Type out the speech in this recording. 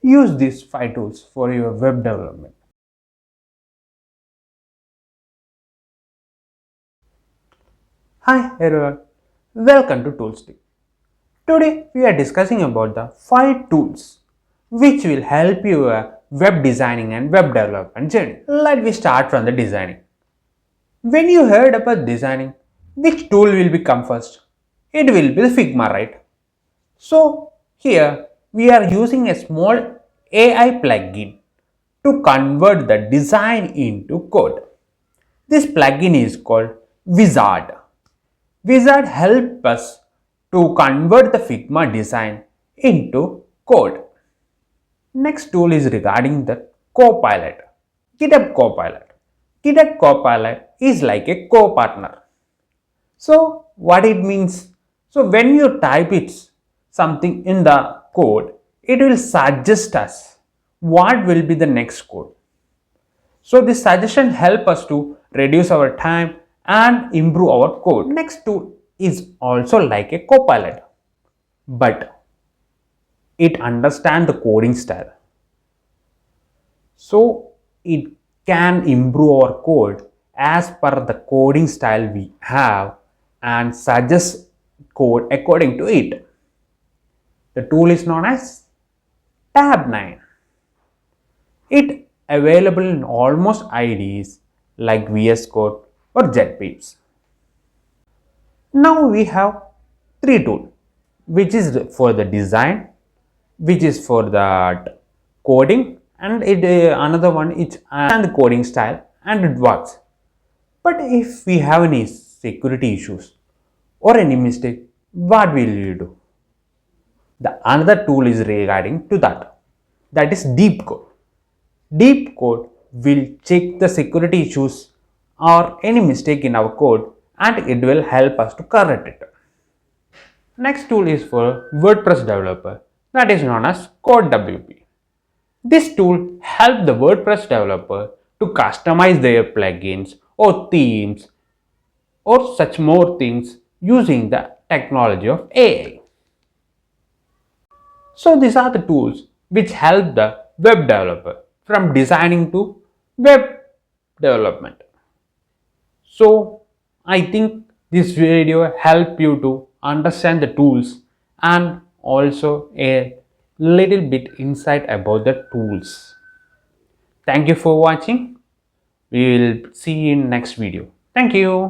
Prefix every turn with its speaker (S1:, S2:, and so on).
S1: use these 5 tools for your web development. Hi everyone, welcome to Toolstick. Today we are discussing about the 5 tools which will help your web designing and web development journey. Let me start from the designing. When you heard about designing, which tool will become first? It will be the Figma, right? So here we are using a small AI plugin to convert the design into code. This plugin is called Uizard. Uizard helps us to convert the Figma design into code. Next tool is regarding the copilot. Github Copilot. Github Copilot is like a co-partner. So what it means? So when you type something in the code, it will suggest us what will be the next code. So this suggestion help us to reduce our time and improve our code. Next tool is also like a copilot, but it understands the coding style. So it can improve our code as per the coding style we have and suggest code according to it. The tool is known as Tabnine. It available in almost IDEs like VS Code or JetBrains. Now we have 3 tools, which is for the design, which is for the coding, and another one is and the coding style, and it works. But if we have any security issues or any mistake, what will you do? The another tool is regarding to that. That is Deepcode. Deepcode will check the security issues or any mistake in our code and it will help us to correct it. Next tool is for WordPress developer, that is known as Codwp. This tool helps the WordPress developer to customize their plugins or themes or such more things using the technology of AI. So these are the tools which help the web developer from designing to web development. So I think this video help you to understand the tools and also a little bit insight about the tools. Thank you for watching. We will see you in next video. Thank you.